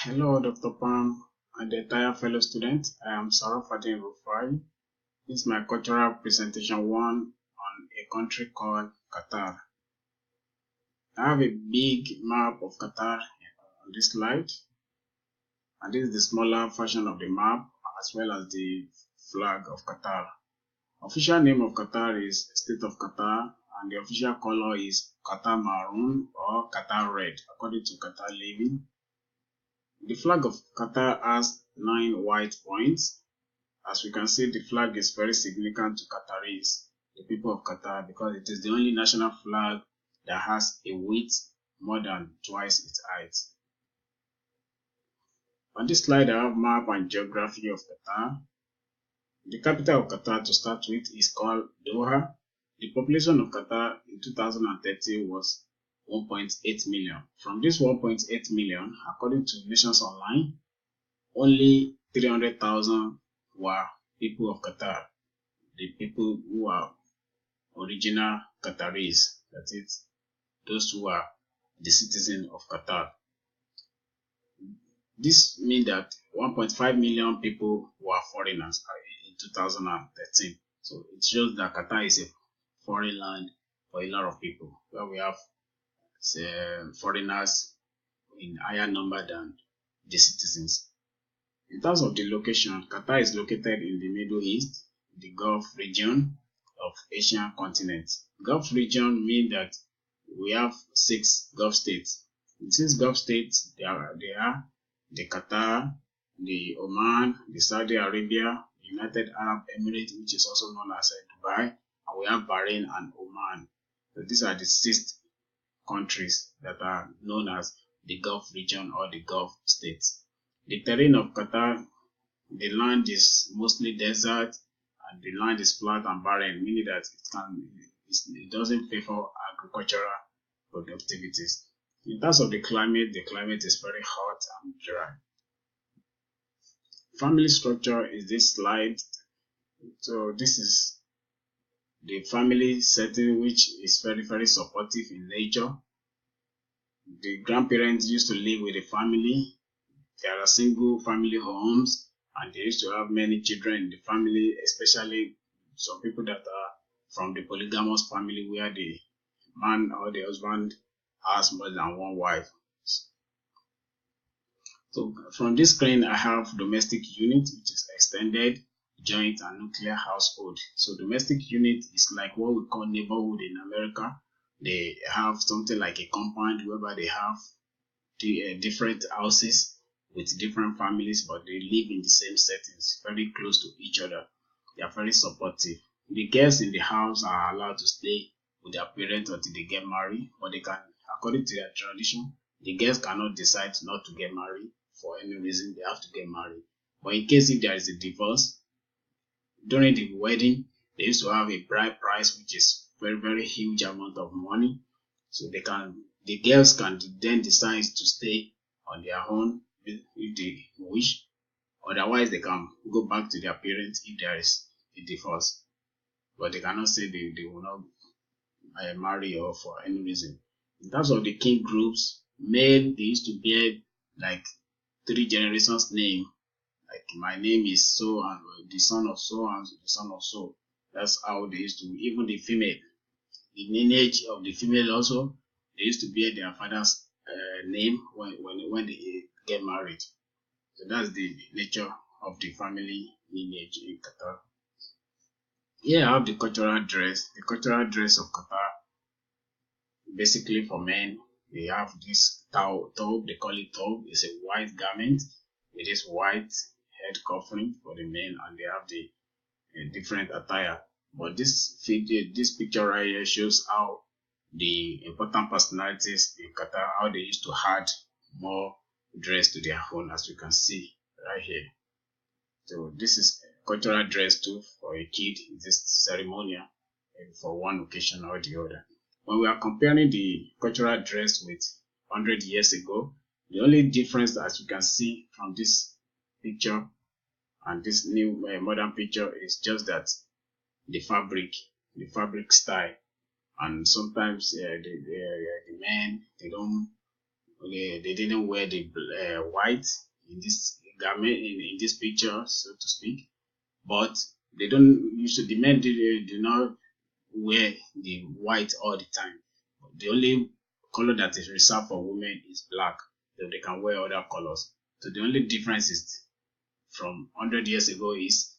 Hello, Dr. Pam and the entire fellow students. I am Sarafadin Rufai. This is my cultural presentation one on a country called Qatar. I have a big map of Qatar on this slide, and this is the smaller version of the map as well as the flag of Qatar. Official name of Qatar is State of Qatar, and the official color is Qatar Maroon or Qatar Red, according to Qatar Living. The flag of Qatar has 9 white points. As we can see, the flag is very significant to Qataris, the people of Qatar, because it is the only national flag that has a width more than twice its height. On this slide, I have map and geography of Qatar. The capital of Qatar, to start with, is called Doha. The population of Qatar in 2013 was 1.8 million. From this 1.8 million, according to Nations Online, only 300,000 were people of Qatar, the people who are original Qataris, that is, those who are the citizens of Qatar. This means that 1.5 million people were foreigners in 2013. So it shows that Qatar is a foreign land for a lot of people, where we have foreigners in higher number than the citizens. In terms of the location, Qatar is located in the Middle East, the Gulf region of Asian continent. Gulf region means that we have 6 Gulf states. In 6 Gulf states, they are the Qatar, the Oman, the Saudi Arabia, the United Arab Emirates, which is also known as Dubai, and we have Bahrain and Oman. So these are the 6 countries that are known as the Gulf region or the Gulf states. The terrain of Qatar, the land is mostly desert and the land is flat and barren, meaning that it doesn't favor agricultural productivities. In terms of the climate is very hot and dry. Family structure is this slide. So this is the family setting, which is very supportive in nature. The grandparents used to live with the family. There are single family homes, and they used to have many children in the family, especially some people that are from the polygamous family where the man or the husband has more than one wife. So from this screen, I have domestic unit, which is extended, joint, and nuclear household. So domestic unit is like what we call neighborhood in America. They have something like a compound whereby they have different houses with different families, but they live in the same settings, very close to each other. They are very supportive. The girls in the house are allowed to stay with their parents until they get married, but they can, according to their tradition, the girls cannot decide not to get married for any reason. They have to get married. But in case if there is a divorce, during the wedding, they used to have a bride price, which is very huge amount of money. So the girls can then decide to stay on their own if they wish. Otherwise, they can go back to their parents if there is a divorce. But they cannot say they will not marry or for any reason. In terms of the kin groups, male, they used to bear like 3 generations name. Like my name is so and the son of so and the son of so. That's how they used to. Even the female, the lineage of the female also, they used to bear their father's name when they get married. So that's the nature of the family lineage in Qatar. Here I have the cultural dress. The cultural dress of Qatar, basically for men, they have this thobe, they call it thobe. It's a white garment with this white head covering for the men, and they have the different attire. But this picture right here shows how the important personalities in Qatar, how they used to add more dress to their own, as you can see right here. So this is cultural dress too for a kid. This ceremonial for one occasion or the other. When we are comparing the cultural dress with 100 years ago, the only difference, as you can see from this picture and this new modern picture, is just that the fabric style, and sometimes the men, they don't they didn't wear the white in this garment in this picture, so to speak. But they don't usually, the men do not wear the white all the time. The only color that is reserved for women is black, so they can wear other colors. So the only difference is from 100 years ago is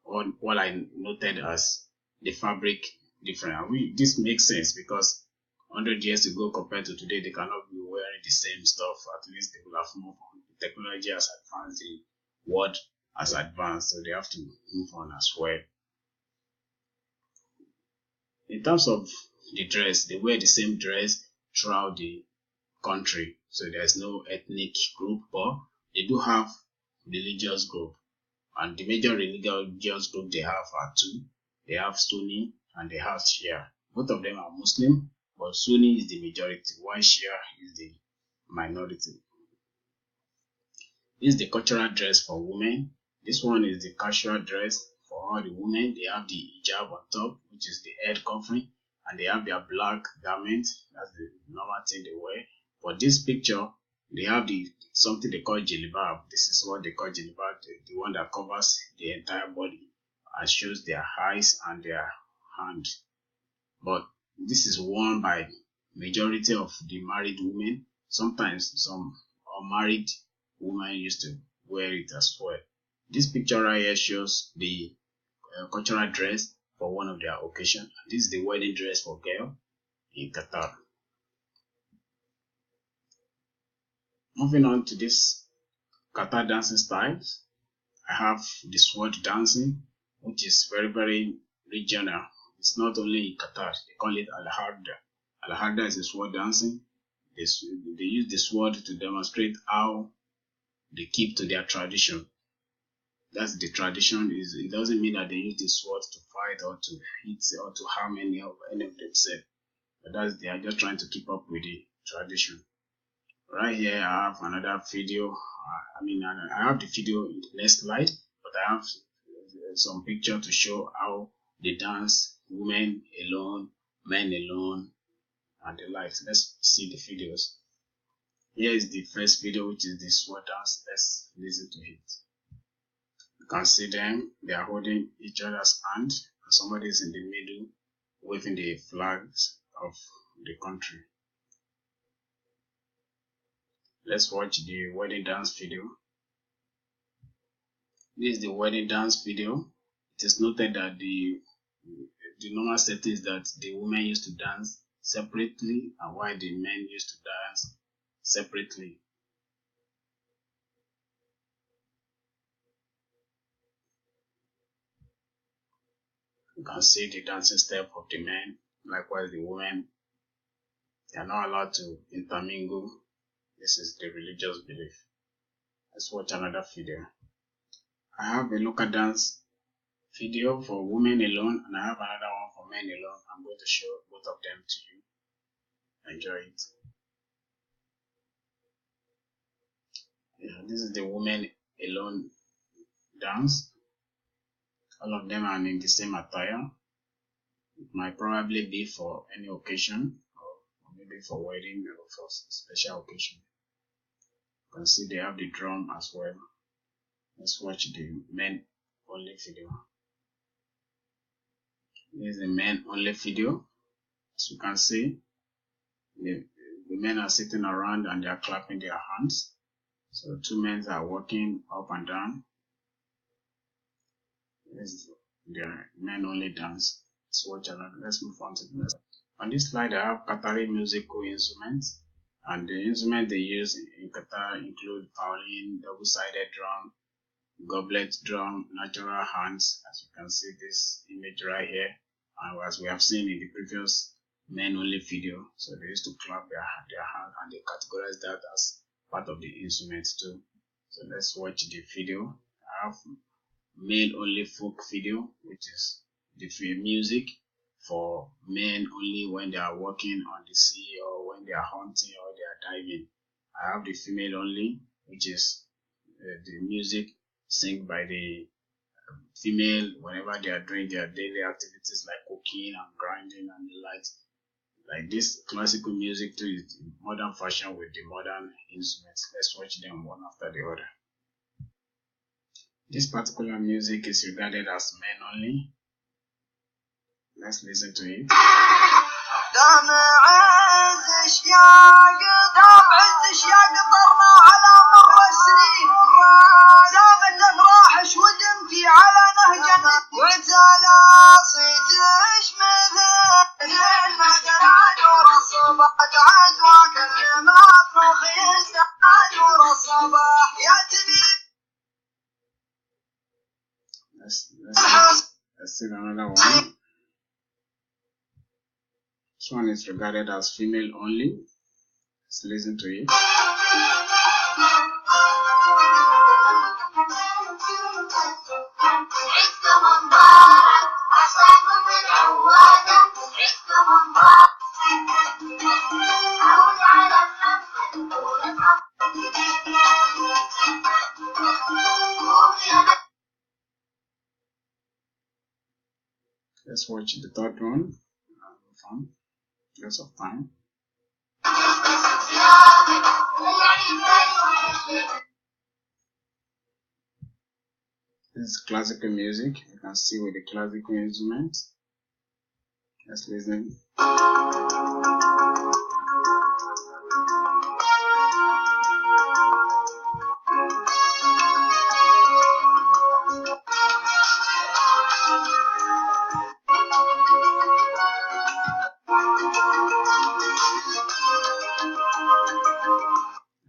what I noted as the fabric different. And this makes sense because 100 years ago compared to today, they cannot be wearing the same stuff. At least they will have moved on. The technology has advanced, the world has advanced, so they have to move on as well. In terms of the dress, they wear the same dress throughout the country. So there's no ethnic group, but they do have religious group. And the major religious group they have are two. They have Sunni and they have Shia. Both of them are Muslim, but Sunni is the majority, while Shia is the minority. This is the cultural dress for women. This one is the casual dress for all the women. They have the hijab on top, which is the head covering, and they have their black garment. That's the normal thing they wear. For this picture, they have something they call jilbab. This is what they call jilbab, the one that covers the entire body and shows their eyes and their hand. But this is worn by majority of the married women. Sometimes some unmarried women used to wear it as well. This picture right here shows the cultural dress for one of their occasions. This is the wedding dress for girl in Qatar. Moving on to this Qatar dancing styles, I have the sword dancing, which is very, very regional. It's not only in Qatar, they call it Al-Harda. Al-Harda is a sword dancing. They use the sword to demonstrate how they keep to their tradition. That's the tradition. It doesn't mean that they use the sword to fight or to hit or to harm any of themselves. But they are just trying to keep up with the tradition. Right here I have another video. I have the video in the next slide, but I have some picture to show how they dance, women alone, men alone, and the likes. Let's see the videos. Here is the first video, which is the sword dance. Let's listen to it. You can see them, they are holding each other's hand, and somebody is in the middle waving the flags of the country. Let's watch the wedding dance video. This is the wedding dance video. It is noted that the normal setting is that the women used to dance separately and while the men used to dance separately. You can see the dancing step of the men. Likewise, the women, they are not allowed to intermingle. This is the religious belief. Let's watch another video. I have a local dance video for women alone, and I have another one for men alone. I'm going to show both of them to you. Enjoy it. Yeah, this is the women alone dance. All of them are in the same attire. It might probably be for any occasion, or maybe for wedding or for special occasion. You can see they have the drum as well. Let's watch the men only video. This is the men only video. As you can see, the men are sitting around and they are clapping their hands. So two men are walking up and down. This is their men only dance. Let's watch another. Let's move on to the next. On this slide, I have Qatari musical instruments, and the instruments they use in Qatar include violin, double-sided drum, goblet drum, natural hands. As you can see this image right here, and as we have seen in the previous men only video, so they used to clap their hand and they categorize that as part of the instrument too. So let's watch the video. I have male only folk video, which is the music for men only when they are walking on the sea or when they are hunting or they are diving. I have the female only, which is the music sung by the female whenever they are doing their daily activities like cooking and grinding and the likes. like this classical music too is the modern fashion with the modern instruments. Let's watch them one after the other. This particular music is regarded as men only. Let's listen to it. Let's see another one. This one is regarded as female only. Let's listen to it. Let's watch the third one. Fun. Lots of time. This is classical music. You can see with the classical instrument. Let's listen.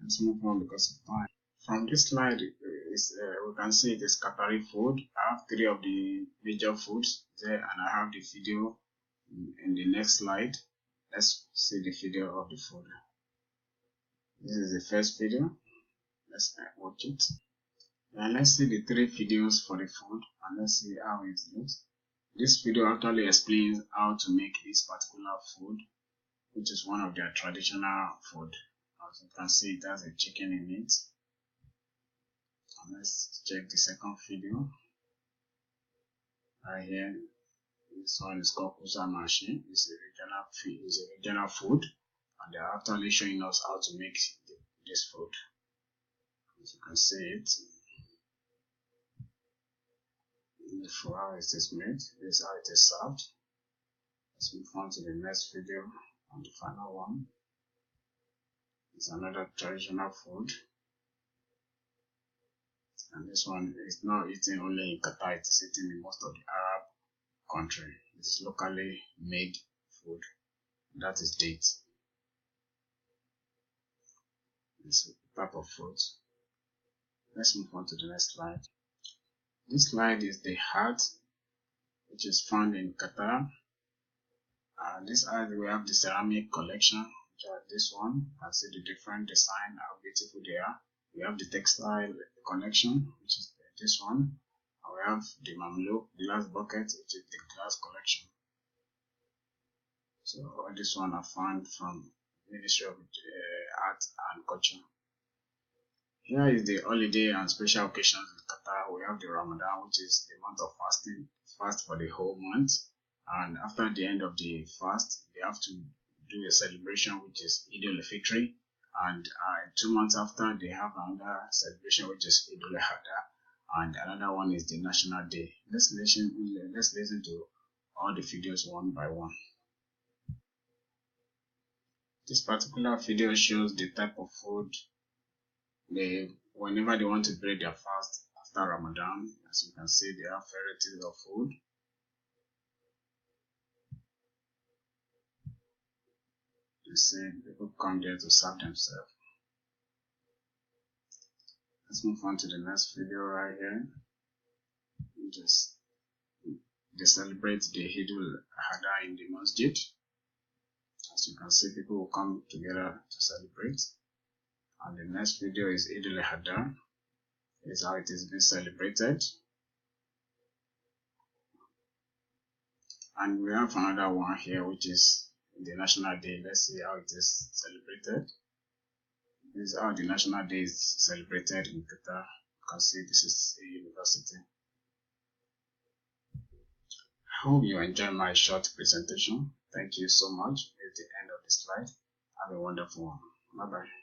Let's move on because of time. From this slide, we can see it is Qatari food. I have 3 of the major foods there, and I have the video in the next slide. Let's see the video of the food. This is the first video. Let's watch it. And let's see the 3 videos for the food, and let's see how it looks. This video actually explains how to make this particular food, which is one of their traditional food. As you can see, it has a chicken in it. And let's check the second video. Right here, this one is called Kusa Mashi. It's a regional food, and they're actually showing us how to make this food. As you can see it, for how it is made, this is how it is served. Let's move on to the next video, and the final one. It's another traditional food, and this one is not eaten only in Qatar, it is eaten in most of the Arab country. It is locally made food, that is date. This type of fruit. Let's move on to the next slide. This slide is the heart, which is found in Qatar. This side we have the ceramic collection. This one, you can see the different design, how beautiful they are. We have the textile collection, which is this one. And we have the Mamluk glass bucket, which is the glass collection. So all this one are found from Ministry of Art and Culture. Here is the holiday and special occasions in Qatar. We have the Ramadan, which is the month of fasting, fast for the whole month. And after the end of the fast, they have to do a celebration, which is Eid al-Fitr, and 2 months after they have another celebration, which is Eid al-Adha, and another one is the National Day. Let's listen to all the videos one by one. This particular video shows the type of food whenever they want to break their fast after Ramadan. As you can see, they have varieties of food. You see, people come there to serve themselves. Let's move on to the next video right here. They celebrate the Eid al-Adha in the masjid. As you can see, people will come together to celebrate. And the next video is Eid al-Adha. This is how it is being celebrated. And we have another one here, which is the National Day. Let's see how it is celebrated. This is how the National Day is celebrated in Qatar. You can see this is a university. hope you enjoy my short presentation. Thank you so much. It's the end of the slide. Have a wonderful one. Bye bye.